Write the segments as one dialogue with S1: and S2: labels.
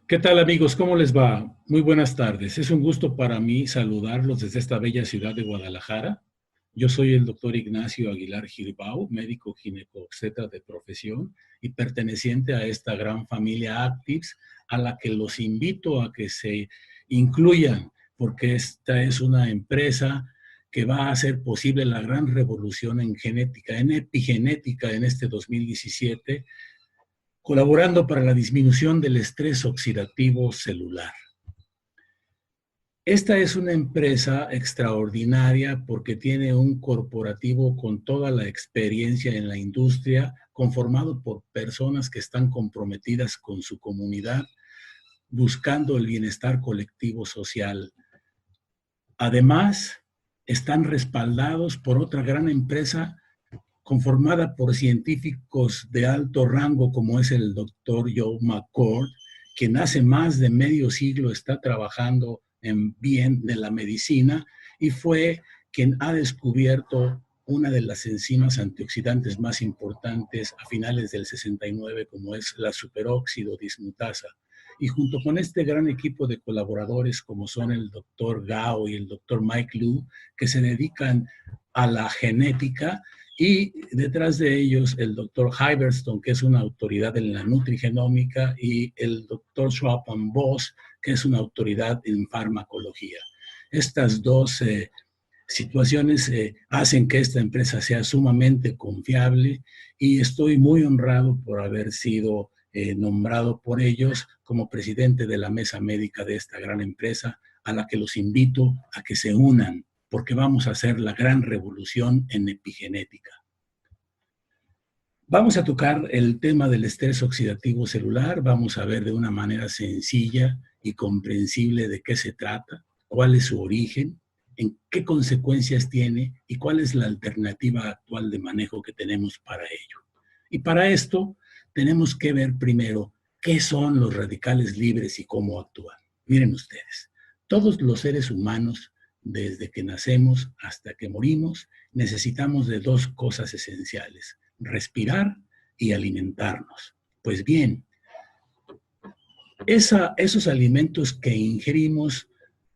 S1: ¿Qué tal, amigos? ¿Cómo les va? Muy buenas tardes. Es un gusto para mí saludarlos desde esta bella ciudad de Guadalajara. Yo soy el doctor Ignacio Aguilar Girbau, médico ginecobstetra de profesión y perteneciente a esta gran familia Actives, a la que los invito a que se incluyan, porque esta es una empresa que va a hacer posible la gran revolución en genética, en epigenética en este 2017, colaborando para la disminución del estrés oxidativo celular. Esta es una empresa extraordinaria porque tiene un corporativo con toda la experiencia en la industria, conformado por personas que están comprometidas con su comunidad, buscando el bienestar colectivo social. Además, están respaldados por otra gran empresa conformada por científicos de alto rango como es el doctor Joe McCord, quien hace más de medio siglo está trabajando en bien de la medicina y fue quien ha descubierto una de las enzimas antioxidantes más importantes a finales del 69, como es la superóxido dismutasa. Y junto con este gran equipo de colaboradores como son el doctor Gao y el doctor Mike Liu, que se dedican a la genética, y detrás de ellos el doctor Hyberstone, que es una autoridad en la nutrigenómica, y el doctor Schwapan Boss, que es una autoridad en farmacología. Estas dos situaciones hacen que esta empresa sea sumamente confiable y estoy muy honrado por haber sido nombrado por ellos como presidente de la mesa médica de esta gran empresa, a la que los invito a que se unan, porque vamos a hacer la gran revolución en epigenética. Vamos a tocar el tema del estrés oxidativo celular, vamos a ver de una manera sencilla y comprensible de qué se trata, cuál es su origen, en qué consecuencias tiene y cuál es la alternativa actual de manejo que tenemos para ello. Y para esto tenemos que ver primero qué son los radicales libres y cómo actúan. Miren ustedes, todos los seres humanos, desde que nacemos hasta que morimos, necesitamos de dos cosas esenciales: respirar y alimentarnos. Pues bien, esos alimentos que ingerimos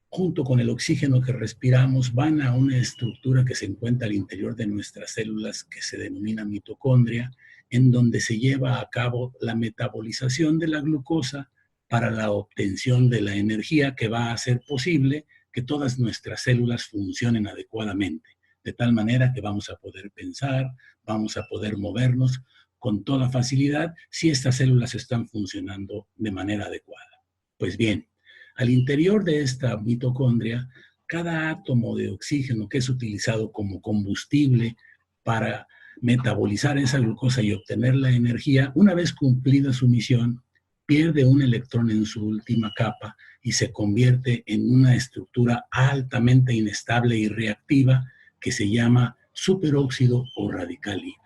S1: junto con el oxígeno que respiramos van a una estructura que se encuentra al interior de nuestras células, que se denomina mitocondria, en donde se lleva a cabo la metabolización de la glucosa para la obtención de la energía que va a hacer posible que todas nuestras células funcionen adecuadamente, de tal manera que vamos a poder pensar, vamos a poder movernos con toda facilidad si estas células están funcionando de manera adecuada. Pues bien, al interior de esta mitocondria, cada átomo de oxígeno que es utilizado como combustible para metabolizar esa glucosa y obtener la energía, una vez cumplida su misión, pierde un electrón en su última capa y se convierte en una estructura altamente inestable y reactiva que se llama superóxido o radical libre.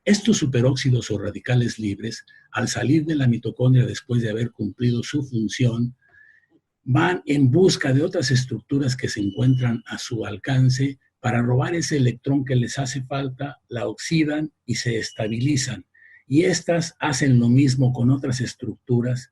S1: Estos superóxidos o radicales libres, al salir de la mitocondria después de haber cumplido su función, van en busca de otras estructuras que se encuentran a su alcance para robar ese electrón que les hace falta, la oxidan y se estabilizan. Y estas hacen lo mismo con otras estructuras,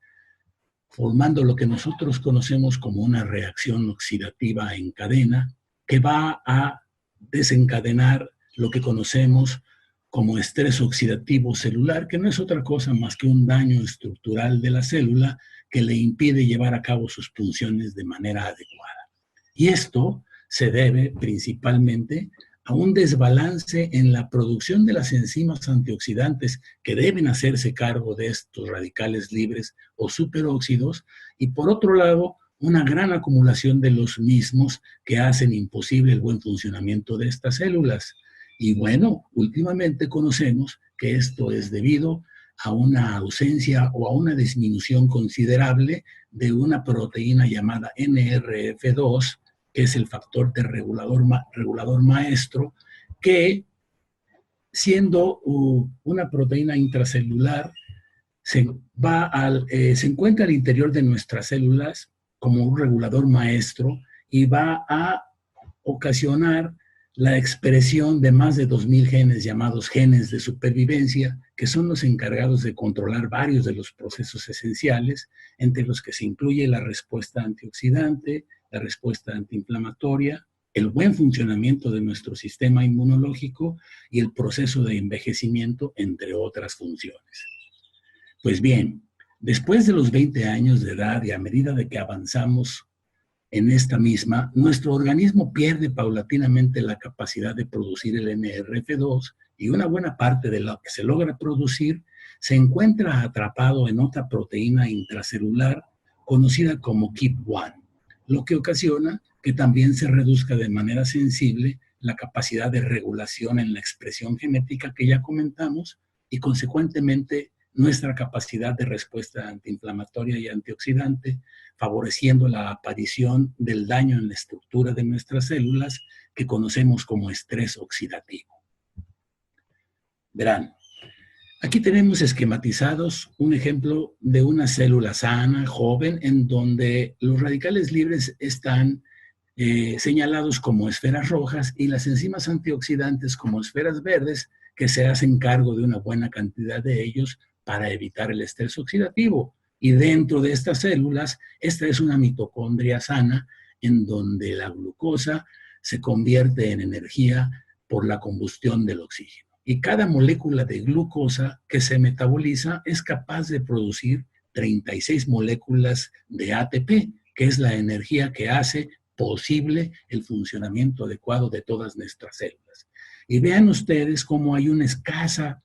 S1: formando lo que nosotros conocemos como una reacción oxidativa en cadena, que va a desencadenar lo que conocemos como estrés oxidativo celular, que no es otra cosa más que un daño estructural de la célula que le impide llevar a cabo sus funciones de manera adecuada. Y esto se debe principalmente a un desbalance en la producción de las enzimas antioxidantes que deben hacerse cargo de estos radicales libres o superóxidos, y por otro lado, una gran acumulación de los mismos que hacen imposible el buen funcionamiento de estas células. Y bueno, últimamente conocemos que esto es debido a una ausencia o a una disminución considerable de una proteína llamada NRF2, que es el factor de regulador maestro, que siendo una proteína intracelular, se encuentra al interior de nuestras células como un regulador maestro y va a ocasionar la expresión de más de 2000 genes llamados genes de supervivencia, que son los encargados de controlar varios de los procesos esenciales, entre los que se incluye la respuesta antioxidante, la respuesta antiinflamatoria, el buen funcionamiento de nuestro sistema inmunológico y el proceso de envejecimiento, entre otras funciones. Pues bien, después de los 20 años de edad y a medida de que avanzamos en esta misma, nuestro organismo pierde paulatinamente la capacidad de producir el NRF2 y una buena parte de lo que se logra producir se encuentra atrapado en otra proteína intracelular conocida como KEAP1, lo que ocasiona que también se reduzca de manera sensible la capacidad de regulación en la expresión genética que ya comentamos y consecuentemente nuestra capacidad de respuesta antiinflamatoria y antioxidante, favoreciendo la aparición del daño en la estructura de nuestras células que conocemos como estrés oxidativo. Verán, aquí tenemos esquematizados un ejemplo de una célula sana, joven, en donde los radicales libres están señalados como esferas rojas y las enzimas antioxidantes como esferas verdes que se hacen cargo de una buena cantidad de ellos para evitar el estrés oxidativo. Y dentro de estas células, esta es una mitocondria sana en donde la glucosa se convierte en energía por la combustión del oxígeno. Y cada molécula de glucosa que se metaboliza es capaz de producir 36 moléculas de ATP, que es la energía que hace posible el funcionamiento adecuado de todas nuestras células. Y vean ustedes cómo hay una escasa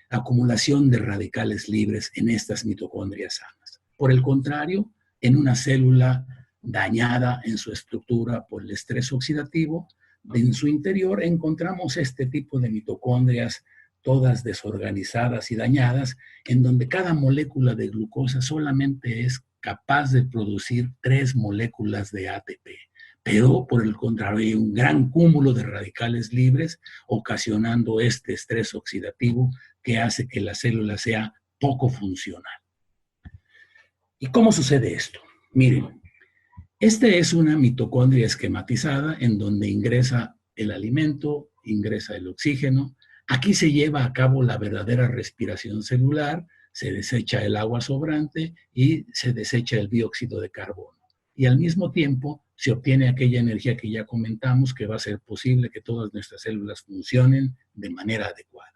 S1: acumulación de radicales libres en estas mitocondrias sanas. Por el contrario, en una célula dañada en su estructura por el estrés oxidativo, en su interior encontramos este tipo de mitocondrias todas desorganizadas y dañadas, en donde cada molécula de glucosa solamente es capaz de producir 3 moléculas de ATP. Pero, por el contrario, hay un gran cúmulo de radicales libres, ocasionando este estrés oxidativo que hace que la célula sea poco funcional. ¿Y cómo sucede esto? Miren, esta es una mitocondria esquematizada en donde ingresa el alimento, ingresa el oxígeno. Aquí se lleva a cabo la verdadera respiración celular, se desecha el agua sobrante y se desecha el dióxido de carbono. Y al mismo tiempo se obtiene aquella energía que ya comentamos que va a hacer posible que todas nuestras células funcionen de manera adecuada.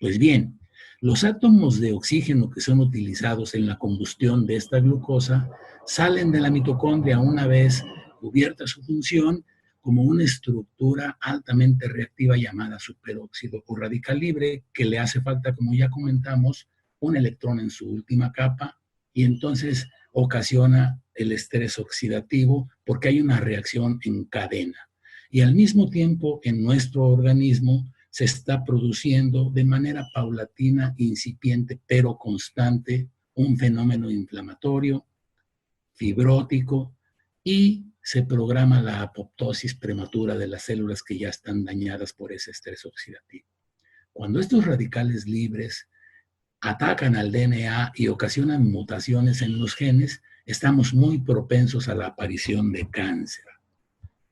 S1: Pues bien, los átomos de oxígeno que son utilizados en la combustión de esta glucosa salen de la mitocondria una vez cubierta su función como una estructura altamente reactiva llamada superóxido o radical libre, que le hace falta, como ya comentamos, un electrón en su última capa y entonces ocasiona el estrés oxidativo porque hay una reacción en cadena. Y al mismo tiempo en nuestro organismo se está produciendo de manera paulatina, incipiente, pero constante, un fenómeno inflamatorio, fibrótico, y se programa la apoptosis prematura de las células que ya están dañadas por ese estrés oxidativo. Cuando estos radicales libres atacan al DNA y ocasionan mutaciones en los genes, estamos muy propensos a la aparición de cáncer.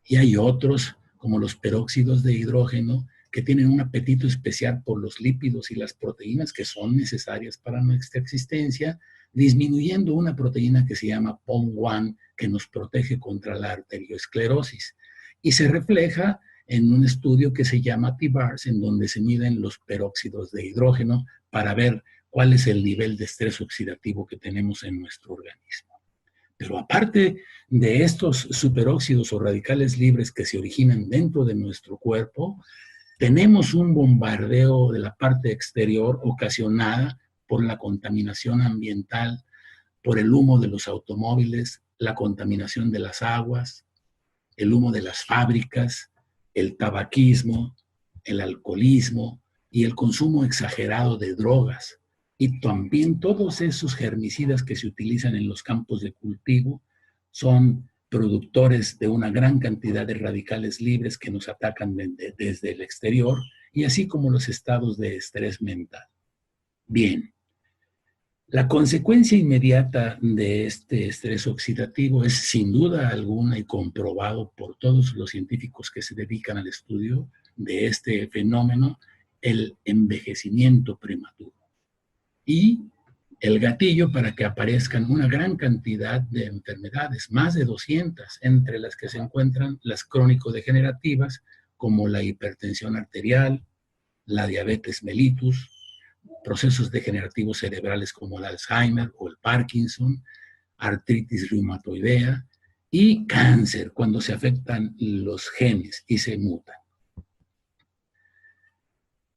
S1: Y hay otros, como los peróxidos de hidrógeno, que tienen un apetito especial por los lípidos y las proteínas que son necesarias para nuestra existencia, disminuyendo una proteína que se llama POM1, que nos protege contra la arteriosclerosis. Y se refleja en un estudio que se llama TBARS, en donde se miden los peróxidos de hidrógeno para ver cuál es el nivel de estrés oxidativo que tenemos en nuestro organismo. Pero aparte de estos superóxidos o radicales libres que se originan dentro de nuestro cuerpo, tenemos un bombardeo de la parte exterior ocasionada por la contaminación ambiental, por el humo de los automóviles, la contaminación de las aguas, el humo de las fábricas, el tabaquismo, el alcoholismo y el consumo exagerado de drogas. Y también todos esos germicidas que se utilizan en los campos de cultivo son productores de una gran cantidad de radicales libres que nos atacan desde el exterior, y así como los estados de estrés mental. Bien, La consecuencia inmediata de este estrés oxidativo es sin duda alguna y comprobado por todos los científicos que se dedican al estudio de este fenómeno, el envejecimiento prematuro y el gatillo para que aparezcan una gran cantidad de enfermedades, más de 200, entre las que se encuentran las crónico-degenerativas como la hipertensión arterial, la diabetes mellitus, procesos degenerativos cerebrales como el Alzheimer o el Parkinson, artritis reumatoidea y cáncer cuando se afectan los genes y se mutan.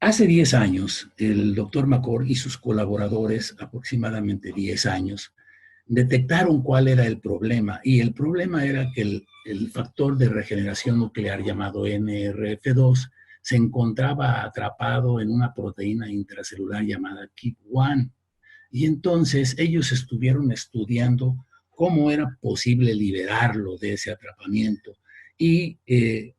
S1: Hace 10 años, el doctor McCord y sus colaboradores, aproximadamente 10 años, detectaron cuál era el problema. Y el problema era que el factor de regeneración nuclear llamado NRF2 se encontraba atrapado en una proteína intracelular llamada KIP1. Y entonces ellos estuvieron estudiando cómo era posible liberarlo de ese atrapamiento y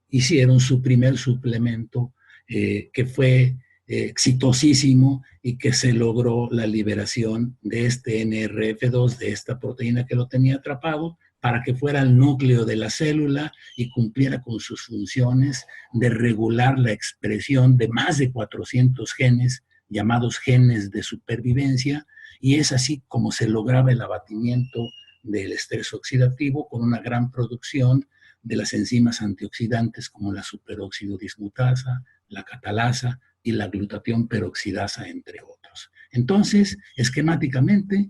S1: hicieron su primer suplemento que fue exitosísimo y que se logró la liberación de este NRF2, de esta proteína que lo tenía atrapado, para que fuera el núcleo de la célula y cumpliera con sus funciones de regular la expresión de más de 400 genes, llamados genes de supervivencia, y es así como se lograba el abatimiento del estrés oxidativo con una gran producción de las enzimas antioxidantes como la superóxido dismutasa, la catalasa y la glutatión peroxidasa, entre otros. Entonces, esquemáticamente,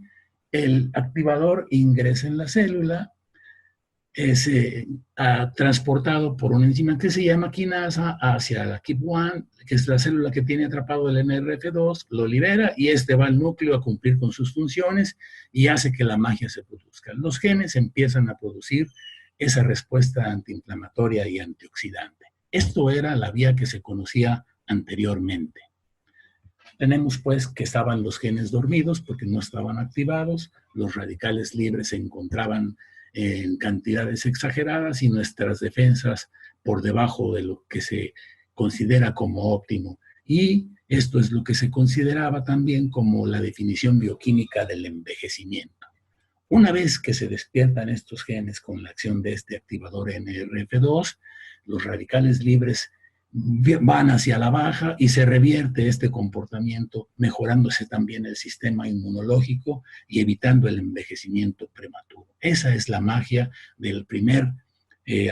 S1: el activador ingresa en la célula, es transportado por una enzima que se llama quinasa hacia la KIP1, que es la célula que tiene atrapado el NRF2, lo libera y este va al núcleo a cumplir con sus funciones y hace que la magia se produzca. Los genes empiezan a producir esa respuesta antiinflamatoria y antioxidante. Esto era la vía que se conocía anteriormente. Tenemos pues que estaban los genes dormidos porque no estaban activados, los radicales libres se encontraban en cantidades exageradas y nuestras defensas por debajo de lo que se considera como óptimo. Y esto es lo que se consideraba también como la definición bioquímica del envejecimiento. Una vez que se despiertan estos genes con la acción de este activador NRF2, los radicales libres van hacia la baja y se revierte este comportamiento, mejorándose también el sistema inmunológico y evitando el envejecimiento prematuro. Esa es la magia del primer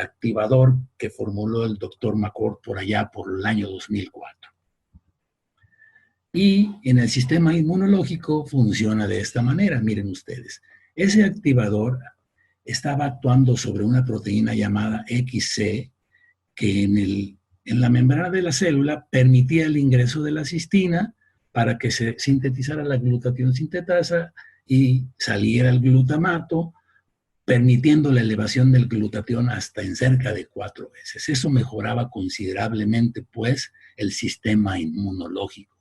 S1: activador que formuló el doctor McCord por allá por el año 2004. Y en el sistema inmunológico funciona de esta manera, miren ustedes. Ese activador estaba actuando sobre una proteína llamada XC que en la membrana de la célula permitía el ingreso de la cistina para que se sintetizara la glutatión sintetasa y saliera el glutamato, permitiendo la elevación del glutatión hasta en cerca de 4 veces. Eso mejoraba considerablemente, pues, el sistema inmunológico.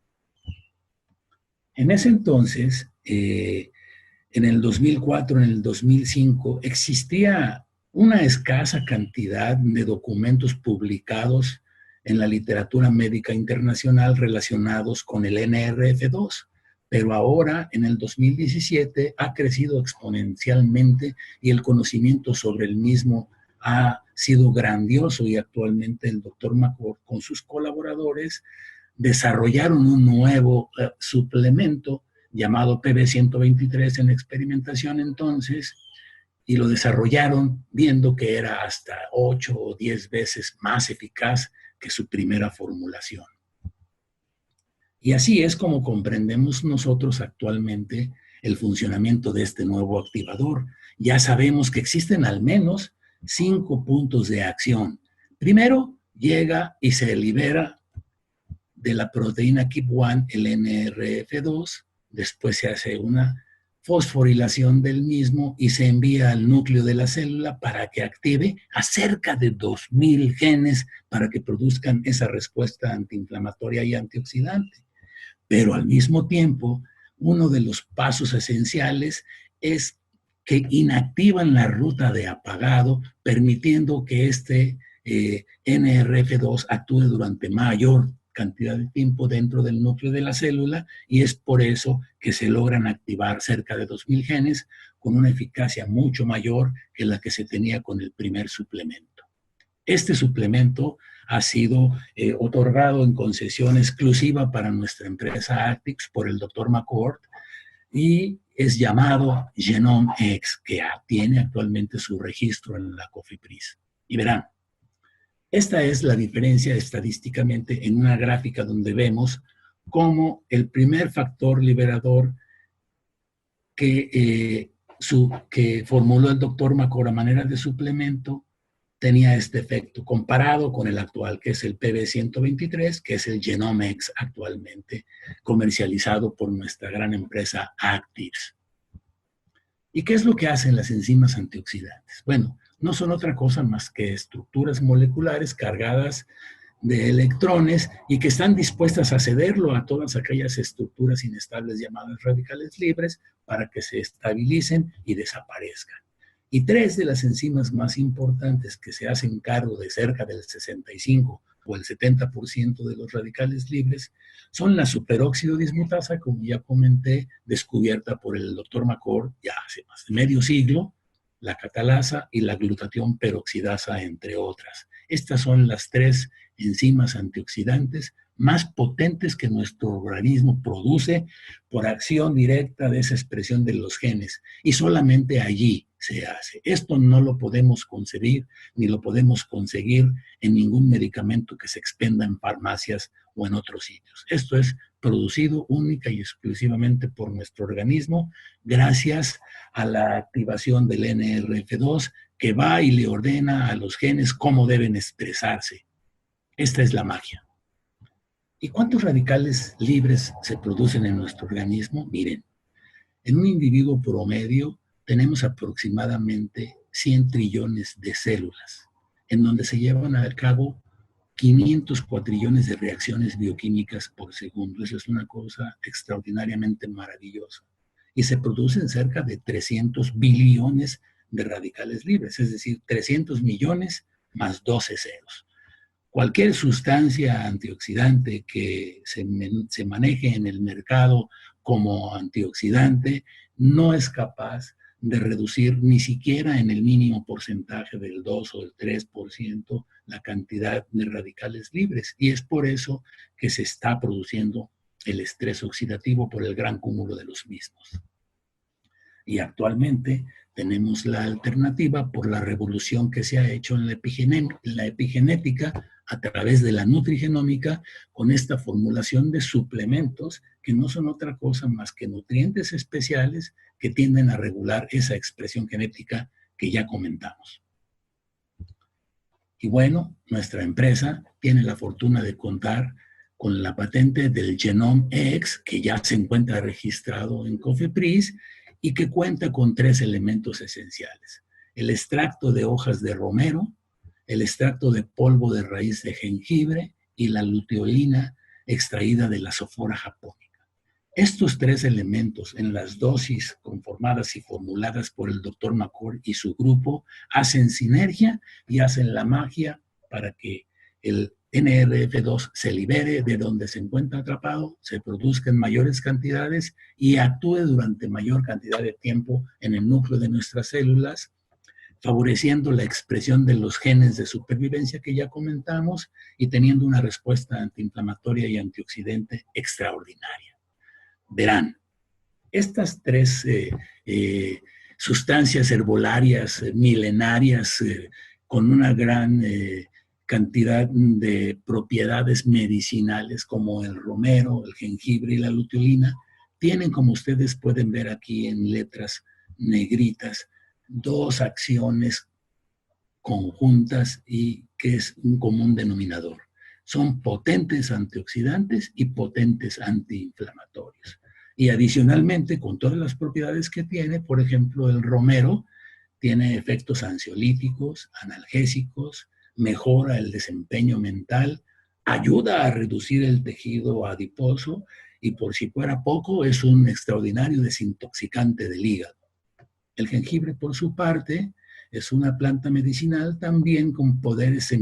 S1: En ese entonces, en el 2004, en el 2005, existía una escasa cantidad de documentos publicados en la literatura médica internacional relacionados con el NRF2, pero ahora, en el 2017, ha crecido exponencialmente y el conocimiento sobre el mismo ha sido grandioso y actualmente el doctor McCord con sus colaboradores desarrollaron un nuevo suplemento llamado PB123 en experimentación entonces, y lo desarrollaron viendo que era hasta 8 o 10 veces más eficaz que su primera formulación. Y así es como comprendemos nosotros actualmente el funcionamiento de este nuevo activador. Ya sabemos que existen al menos 5 puntos de acción. Primero, llega y se libera de la proteína KIP1 el NRF2, después se hace una fosforilación del mismo y se envía al núcleo de la célula para que active a cerca de 2000 genes para que produzcan esa respuesta antiinflamatoria y antioxidante. Pero al mismo tiempo, uno de los pasos esenciales es que inactivan la ruta de apagado, permitiendo que este NRF2 actúe durante mayor cantidad de tiempo dentro del núcleo de la célula y es por eso que se logran activar cerca de 2000 genes con una eficacia mucho mayor que la que se tenía con el primer suplemento. Este suplemento ha sido otorgado en concesión exclusiva para nuestra empresa Actix por el Dr. McCord y es llamado Genome X, que tiene actualmente su registro en la COFEPRIS. Y verán, esta es la diferencia estadísticamente en una gráfica donde vemos cómo el primer factor liberador que formuló el doctor McCord a manera de suplemento tenía este efecto, comparado con el actual, que es el PB123, que es el Genome X actualmente comercializado por nuestra gran empresa Actives. ¿Y qué es lo que hacen las enzimas antioxidantes? Bueno, no son otra cosa más que estructuras moleculares cargadas de electrones y que están dispuestas a cederlo a todas aquellas estructuras inestables llamadas radicales libres para que se estabilicen y desaparezcan. Y tres de las enzimas más importantes que se hacen cargo de cerca del 65 o el 70% de los radicales libres son la superóxido dismutasa, como ya comenté, descubierta por el doctor McCord ya hace más de medio siglo, la catalasa y la glutatión peroxidasa, entre otras. Estas son las tres enzimas antioxidantes más potentes que nuestro organismo produce por acción directa de esa expresión de los genes. Y solamente allí se hace. Esto no lo podemos concebir ni lo podemos conseguir en ningún medicamento que se expenda en farmacias o en otros sitios. Esto es producido única y exclusivamente por nuestro organismo gracias a la activación del NRF2 que va y le ordena a los genes cómo deben expresarse. Esta es la magia. ¿Y cuántos radicales libres se producen en nuestro organismo? Miren, en un individuo promedio tenemos aproximadamente 100 trillones de células, en donde se llevan a cabo 500 cuatrillones de reacciones bioquímicas por segundo. Eso es una cosa extraordinariamente maravillosa. Y se producen cerca de 300 billones de radicales libres, es decir, 300 millones más 12 ceros. Cualquier sustancia antioxidante que se maneje en el mercado como antioxidante no es capaz de reducir ni siquiera en el mínimo porcentaje del 2 o del 3% la cantidad de radicales libres. Y es por eso que se está produciendo el estrés oxidativo por el gran cúmulo de los mismos. Y actualmente tenemos la alternativa por la revolución que se ha hecho en la epigenética a través de la nutrigenómica con esta formulación de suplementos que no son otra cosa más que nutrientes especiales que tienden a regular esa expresión genética que ya comentamos. Y bueno, nuestra empresa tiene la fortuna de contar con la patente del Genome X, que ya se encuentra registrado en COFEPRIS y que cuenta con tres elementos esenciales: el extracto de hojas de romero, el extracto de polvo de raíz de jengibre y la luteolina extraída de la Sophora japónica. Estos tres elementos en las dosis conformadas y formuladas por el Dr. McCord y su grupo hacen sinergia y hacen la magia para que el NRF2 se libere de donde se encuentra atrapado, se produzca en mayores cantidades y actúe durante mayor cantidad de tiempo en el núcleo de nuestras células, favoreciendo la expresión de los genes de supervivencia que ya comentamos y teniendo una respuesta antiinflamatoria y antioxidante extraordinaria. Verán, estas tres sustancias herbolarias milenarias con una gran cantidad de propiedades medicinales como el romero, el jengibre y la luteolina, tienen, como ustedes pueden ver aquí en letras negritas, dos acciones conjuntas y que es un común denominador. Son potentes antioxidantes y potentes antiinflamatorios. Y adicionalmente, con todas las propiedades que tiene, por ejemplo, el romero tiene efectos ansiolíticos, analgésicos, mejora el desempeño mental, ayuda a reducir el tejido adiposo y, por si fuera poco, es un extraordinario desintoxicante del hígado. El jengibre, por su parte, es una planta medicinal también con poderes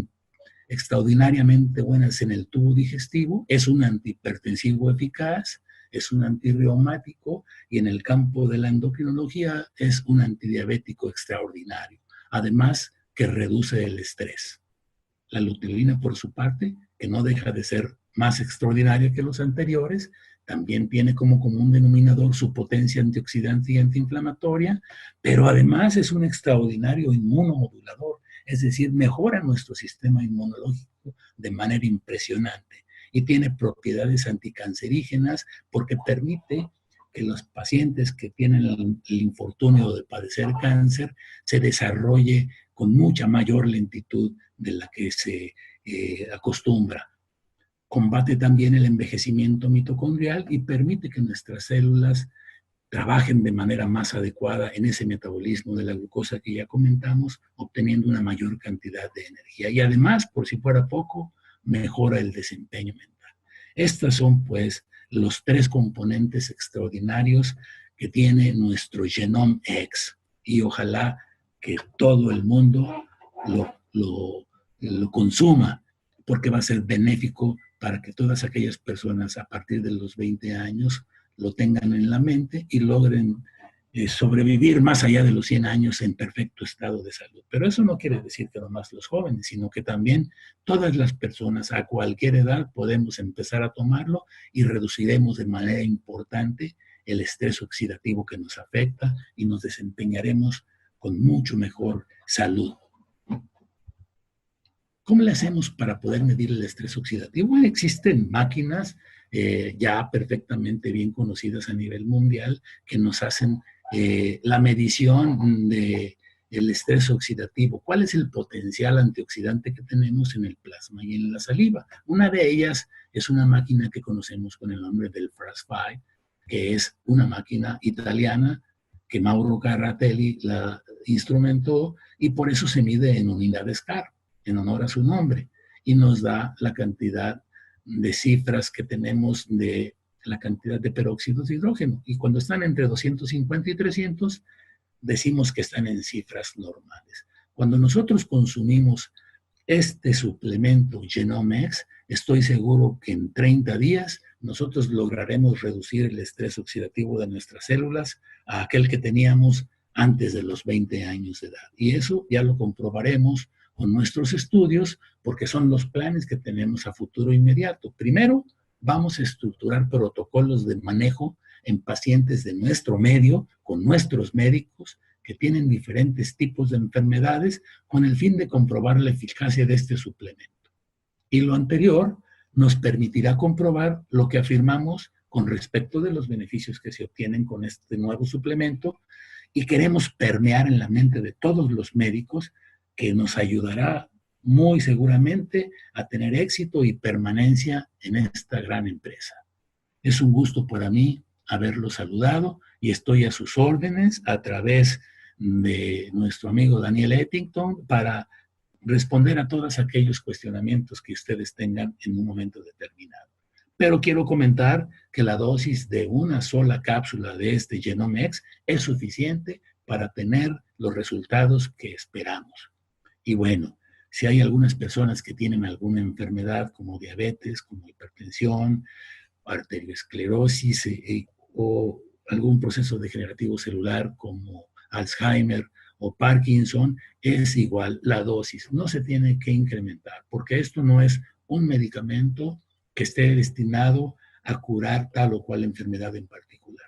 S1: extraordinariamente buenas en el tubo digestivo, es un antihipertensivo eficaz, es un antirreumático y en el campo de la endocrinología es un antidiabético extraordinario. Además que reduce el estrés. La luteolina, por su parte, que no deja de ser más extraordinaria que los anteriores, también tiene como común denominador su potencia antioxidante y antiinflamatoria, pero además es un extraordinario inmunomodulador, es decir, mejora nuestro sistema inmunológico de manera impresionante y tiene propiedades anticancerígenas porque permite que los pacientes que tienen el infortunio de padecer cáncer se desarrolle con mucha mayor lentitud de la que se acostumbra. Combate también el envejecimiento mitocondrial y permite que nuestras células trabajen de manera más adecuada en ese metabolismo de la glucosa que ya comentamos, obteniendo una mayor cantidad de energía. Y además, por si fuera poco, mejora el desempeño mental. Estas son, pues, los tres componentes extraordinarios que tiene nuestro Genome X. Y ojalá que todo el mundo lo consuma, porque va a ser benéfico para que todas aquellas personas a partir de los 20 años lo tengan en la mente y logren sobrevivir más allá de los 100 años en perfecto estado de salud. Pero eso no quiere decir que nomás los jóvenes, sino que también todas las personas a cualquier edad podemos empezar a tomarlo y reduciremos de manera importante el estrés oxidativo que nos afecta y nos desempeñaremos con mucho mejor salud. ¿Cómo le hacemos para poder medir el estrés oxidativo? Existen máquinas ya perfectamente bien conocidas a nivel mundial que nos hacen la medición del estrés oxidativo. ¿Cuál es el potencial antioxidante que tenemos en el plasma y en la saliva? Una de ellas es una máquina que conocemos con el nombre del FRAS-5, que es una máquina italiana que Mauro Carratelli la instrumentó y por eso se mide en unidades CAR, en honor a su nombre, y nos da la cantidad de cifras que tenemos de la cantidad de peróxidos de hidrógeno. Y cuando están entre 250 y 300, decimos que están en cifras normales. Cuando nosotros consumimos este suplemento Genomex, estoy seguro que en 30 días nosotros lograremos reducir el estrés oxidativo de nuestras células a aquel que teníamos antes de los 20 años de edad. Y eso ya lo comprobaremos con nuestros estudios, porque son los planes que tenemos a futuro inmediato. Primero, vamos a estructurar protocolos de manejo en pacientes de nuestro medio, con nuestros médicos, que tienen diferentes tipos de enfermedades, con el fin de comprobar la eficacia de este suplemento. Y lo anterior nos permitirá comprobar lo que afirmamos con respecto de los beneficios que se obtienen con este nuevo suplemento, y queremos permear en la mente de todos los médicos, que nos ayudará muy seguramente a tener éxito y permanencia en esta gran empresa. Es un gusto para mí haberlo saludado y estoy a sus órdenes a través de nuestro amigo Daniel Ettington para responder a todos aquellos cuestionamientos que ustedes tengan en un momento determinado. Pero quiero comentar que la dosis de una sola cápsula de este Genomex es suficiente para tener los resultados que esperamos. Y bueno, si hay algunas personas que tienen alguna enfermedad como diabetes, como hipertensión, arteriosclerosis o algún proceso degenerativo celular como Alzheimer o Parkinson, es igual la dosis. No se tiene que incrementar porque esto no es un medicamento que esté destinado a curar tal o cual enfermedad en particular.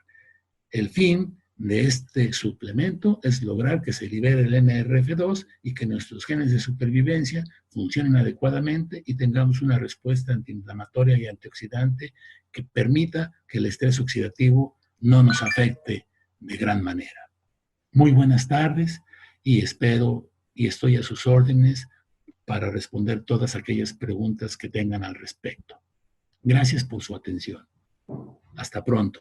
S1: El fin de este suplemento es lograr que se libere el NRF2 y que nuestros genes de supervivencia funcionen adecuadamente y tengamos una respuesta antiinflamatoria y antioxidante que permita que el estrés oxidativo no nos afecte de gran manera. Muy buenas tardes y espero y estoy a sus órdenes para responder todas aquellas preguntas que tengan al respecto. Gracias por su atención. Hasta pronto.